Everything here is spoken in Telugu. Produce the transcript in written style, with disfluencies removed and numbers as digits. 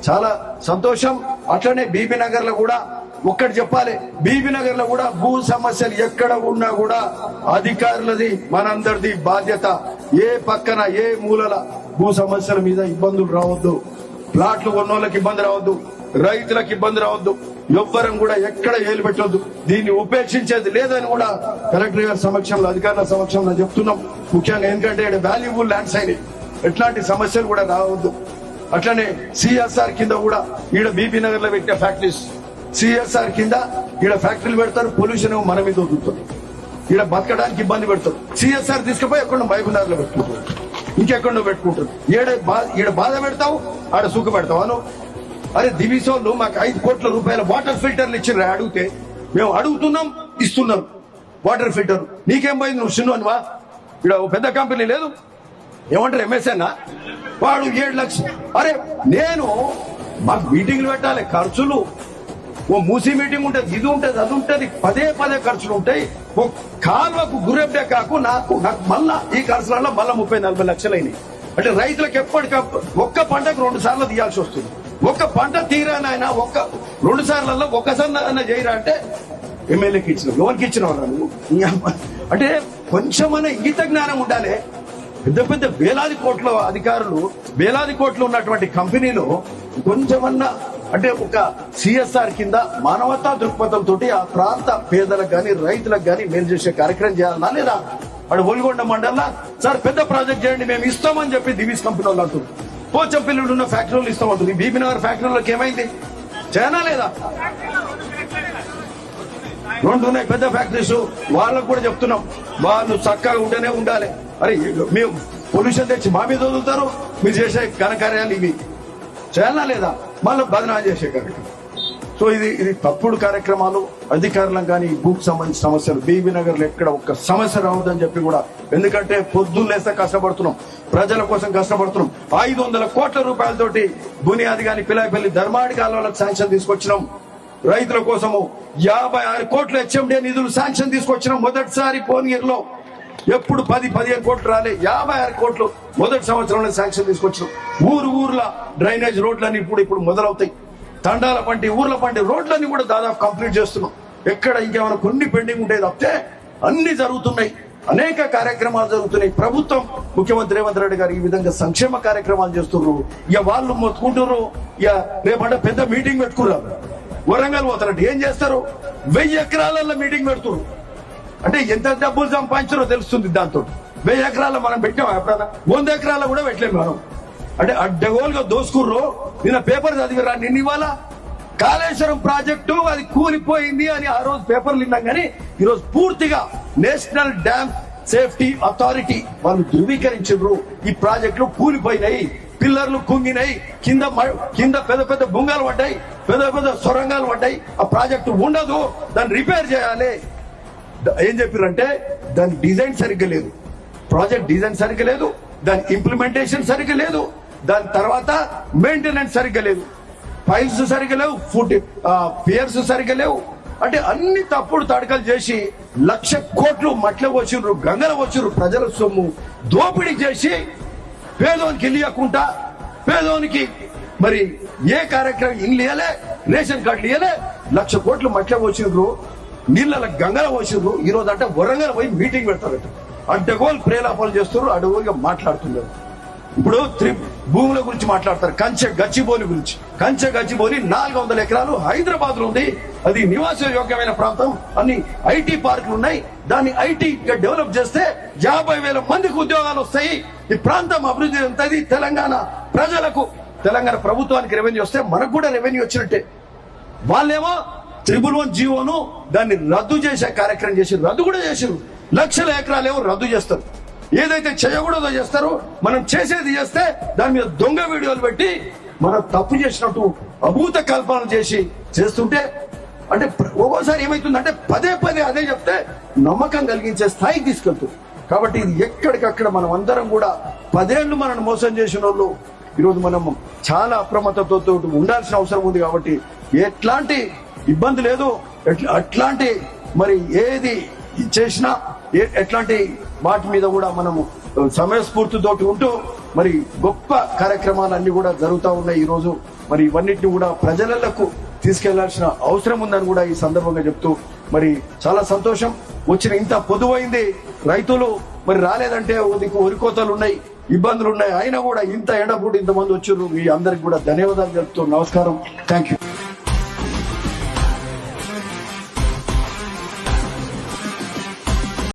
చాలా సంతోషం. అట్లనే బీబీ నగర్ లో కూడా ఒక్కటి చెప్పాలి, బీబీ నగర్ లో కూడా భూ సమస్యలు ఎక్కడ ఉన్నా కూడా అధికారులది మనందరిది బాధ్యత. ఏ పక్కన ఏ మూలల భూ సమస్యల మీద ఇబ్బందులు రావద్దు, ప్లాట్లు కొన్నోళ్ళకి ఇబ్బంది రావద్దు, రైతులకు ఇబ్బంది రావద్దు, ఎవ్వరం కూడా ఎక్కడ ఏలు పెట్టొద్దు. దీన్ని ఉపేక్షించేది లేదని కూడా కలెక్టర్ గారి సమక్షంలో అధికారుల సమక్షంలో చెప్తున్నాం. ముఖ్యంగా ఎందుకంటే ఇక్కడ వాల్యుబుల్ ల్యాండ్స్ అయినాయి, ఎట్లాంటి సమస్యలు కూడా రావద్దు. అట్లనే సిఎస్ఆర్ కింద కూడా ఈడ బీబీ నగర్ లో పెట్టిన ఫ్యాక్టరీస్, సిఎస్ఆర్ కింద ఈడ ఫ్యాక్టరీలు పెడతారు, పొల్యూషన్ మన మీద వదులుతారు, ఈడ బతకడానికి ఇబ్బంది పెడతారు. సిఎస్ఆర్ తీసుకుపోయి ఎక్కడ మహబూబ్నగర్ లో పెట్టుకుంటారు, ఇంకెక్కడో పెట్టుకుంటారు. ఈడ బాధ పెడతావు, ఆడ సుఖ పెడతావు అను. అరే దివిసోళ్ళు మాకు 5 కోట్ల రూపాయల వాటర్ ఫిల్టర్లు ఇచ్చిన అడిగితే మేము అడుగుతున్నాం, ఇస్తున్నాం వాటర్ ఫిల్టర్. నీకేం పోయింది, నువ్వు చిన్న వా, ఇక్కడ పెద్ద కంపెనీ లేదు ఏమంటారు ఎంఎస్ఎన్, వాడు 7 లక్షలు. అరే నేను మాకు మీటింగ్లు పెట్టాలి, ఖర్చులు, ఓ మూసీ మీటింగ్ ఉంటుంది, ఇది ఉంటుంది, అది ఉంటుంది, పదే ఖర్చులు ఉంటాయి. ఓ కాలువకు గురెబ్బే కాకు నాకు మళ్ళా ఈ ఖర్చులలో మళ్ళా 30-40 లక్షలు అయినాయి. అంటే రైతులకు ఎప్పటికప్పుడు ఒక్క పంటకు 2 సార్లు తీయాల్సి వస్తుంది. ఒక్క పంట తీరానైనా 2 సార్లలో ఒక్కసారి చేయరా అంటే ఎమ్మెల్యేకి ఇచ్చిన, ఎవరికి ఇచ్చిన వాళ్ళు అంటే కొంచెమనే ఇంగిత జ్ఞానం ఉండాలి. పెద్ద వేలాది కోట్ల అధికారులు, వేలాది కోట్లు ఉన్నటువంటి కంపెనీలు కొంచెమన్నా అంటే ఒక సిఎస్ఆర్ కింద మానవతా దృక్పథంతో ఆ ప్రాంత పేదలకు గాని రైతులకు గాని మేలు చేసే కార్యక్రమం చేయాలన్నా లేదా? వాడు ఒలిగొండ మండలంలో సార్ పెద్ద ప్రాజెక్ట్ చేయండి మేము ఇస్తామని చెప్పి దివీస్ కంపెనీ వాళ్ళు అంటారు. పోచంపల్లిలో ఉన్న ఫ్యాక్టరీలు ఇస్తామంటుంది. బీబీ నగర్ ఫ్యాక్టరీలోకి ఏమైంది, చేయనా లేదా? 2 ఉన్నాయి పెద్ద ఫ్యాక్టరీస్, వాళ్ళకు కూడా చెప్తున్నాం వాళ్ళు చక్కగా ఉంటేనే ఉండాలి. అరే మేము పొల్యూషన్ తెచ్చి మా మీద వదులుతారు, మీరు చేసే ఘనకార్యాలు ఇవి చేయాలా లేదా? మళ్ళీ బదనాలు చేసే కార్యక్రమం. సో ఇది తప్పుడు కార్యక్రమాలు. అధికారులకు కానీ భూకు సంబంధించిన సమస్యలు బీబీ నగర్ లో ఎక్కడ ఒక్క సమస్య రావద్దని చెప్పి కూడా, ఎందుకంటే పొద్దున్నేస్తే కష్టపడుతున్నాం, ప్రజల కోసం కష్టపడుతున్నాం. 500 కోట్ల రూపాయలతోటి బునియాది గాని పిలాయిపల్లి ధర్మాడి కాలువలకు శాంక్షన్ తీసుకొచ్చినాం. రైతుల కోసము 56 కోట్ల హెచ్ఎండి నిధులు శాంక్షన్ తీసుకొచ్చినాం. మొదటిసారి భువనగిరిలో ఎప్పుడు 10-15 కోట్లు రాలే, 56 కోట్లు మొదటి సంవత్సరంలో శాంక్షన్ తీసుకొచ్చినాం. ఊర్ల డ్రైనేజ్ రోడ్లన్నీ ఇప్పుడు మొదలవుతాయి. తండాల పంటి ఊర్ల పంటి రోడ్లన్నీ కూడా దాదాపు కంప్లీట్ చేస్తున్నాం. ఎక్కడ ఇంకేమైనా కొన్ని పెండింగ్ ఉండేది తప్పితే అన్ని జరుగుతున్నాయి. అనేక కార్యక్రమాలు జరుగుతున్నాయి. ప్రభుత్వం ముఖ్యమంత్రి రేవంత్ రెడ్డి గారు ఈ విధంగా సంక్షేమ కార్యక్రమాలు చేస్తున్నారు. ఇక వాళ్ళు మొత్తుకుంటున్నారు. ఇక రేపంటే పెద్ద మీటింగ్ పెట్టుకున్నారు, వరంగల్ పోతారంటే ఏం చేస్తారు, 1000 ఎకరాలలో మీటింగ్ పెడుతున్నారు. అంటే ఎంత డబ్బులు సంపాదించారో తెలుస్తుంది. దాంతో 1000 ఎకరాల్లో మనం పెట్టాం, ఎప్పుడైనా 100 ఎకరాల్లో కూడా పెట్టలేము మనం. అంటే అడ్డగోలుగా దోసుకుర్రు. నిన్న పేపర్ చదివిరా, నిన్న ఇవాళ కాళేశ్వరం ప్రాజెక్టు అది కూలిపోయింది అని ఆ రోజు పేపర్లు విన్నాం. కానీ ఈరోజు పూర్తిగా నేషనల్ డ్యామ్ సేఫ్టీ అథారిటీ వాళ్ళు ధృవీకరించారు, ఈ ప్రాజెక్టులు కూలిపోయినాయి, పిల్లర్లు కుంగినాయి, కింద పెద్ద బొంగాలు పడ్డాయి, పెద్ద సొరంగాలు పడ్డాయి. ఆ ప్రాజెక్టు ఉండదు, దాన్ని రిపేర్ చేయాలి. ఏం చెప్పారంటే దాని డిజైన్ సరిగ్గా లేదు, ప్రాజెక్ట్ డిజైన్ సరిగ్గా లేదు, దాని ఇంప్లిమెంటేషన్ సరిగ్గా లేదు, దాని తర్వాత మెయింటెనెన్స్ సరిగ్గా లేదు, ఫైల్స్ సరిగ్గా లేవు, పియర్స్ సరిగ్గా లేవు. అంటే అన్ని తప్పుడు తడకలు చేసి 1,00,000 కోట్లు మట్ల వచ్చిర్రు, గంగల వచ్చిర్రు. ప్రజల సొమ్ము దోపిడీ చేసి పేదోనికి ఇయ్యకుండా, పేదోనికి మరి ఏ కార్యక్రమం ఇల్లు ఇయ్యలే, రేషన్ కార్డులు ఇయ్యలే, 1,00,000 కోట్లు మట్ల వచ్చిర్రు, నీళ్ళ గంగల వచ్చిర్రు. ఈ రోజు అంటే వరంగల్ పోయి మీటింగ్ పెడతారట. అడ్డగోలు ప్రేలాపాలు చేస్తున్నారు, అడ్డగోలుగా మాట్లాడుతున్నారు. ఇప్పుడు భూముల గురించి మాట్లాడతారు. కంచె గచ్చిబౌలి గురించి, కంచె గచ్చిబౌలి 400 ఎకరాలు హైదరాబాద్ లో ఉంది. అది నివాస యోగ్యమైన ప్రాంతం, అన్ని ఐటీ పార్కులు ఉన్నాయి. దాన్ని ఐటీ డెవలప్ చేస్తే 50,000 మందికి ఉద్యోగాలు వస్తాయి. ఈ ప్రాంతం అభివృద్ధి ఉంటుంది. తెలంగాణ ప్రజలకు, తెలంగాణ ప్రభుత్వానికి రెవెన్యూ వస్తే మనకు కూడా రెవెన్యూ వచ్చినట్టే. వాళ్ళేమో 111 జీవోను దాన్ని రద్దు చేసే కార్యక్రమం చేసి రద్దు కూడా చేసారు. 1,00,000 ఎకరాలేమో రద్దు చేస్తారు. ఏదైతే చేయకూడదో చేస్తారో, మనం చేసేది చేస్తే దాని మీద దొంగ వీడియోలు పెట్టి మనం తప్పు చేసినట్టు అభూత కల్పనలు చేస్తుంటే, అంటే ఒక్కోసారి ఏమైతుందంటే పదే అదే చెప్తే నమ్మకం కలిగించే స్థాయికి తీసుకెళ్తుంది. కాబట్టి ఇది ఎక్కడికక్కడ మనం అందరం కూడా 10 ఏళ్లు మనల్ని మోసం చేసిన వాళ్ళు ఈరోజు మనం చాలా అప్రమత్తతో ఉండాల్సిన అవసరం ఉంది. కాబట్టి ఎట్లాంటి ఇబ్బంది లేదు, అట్లాంటి మరి ఏది చేసినా ఎట్లాంటి వాటి మీద కూడా మనము సమయస్ఫూర్తితోటి ఉంటూ మరి గొప్ప కార్యక్రమాలన్నీ కూడా జరుగుతూ ఉన్నాయి. ఈ రోజు మరి ఇవన్నిటిని కూడా ప్రజలకు తీసుకెళ్లాల్సిన అవసరం ఉందని కూడా ఈ సందర్భంగా చెప్తూ మరి చాలా సంతోషం. వచ్చిన ఇంత పొదువైంది రైతులు మరి రాలేదంటే వరికోతలు ఉన్నాయి, ఇబ్బందులు ఉన్నాయి, అయినా కూడా ఇంత ఎండపూడి ఇంతమంది వచ్చారు. మీ అందరికి కూడా ధన్యవాదాలు చెప్తూ నమస్కారం. Thank you.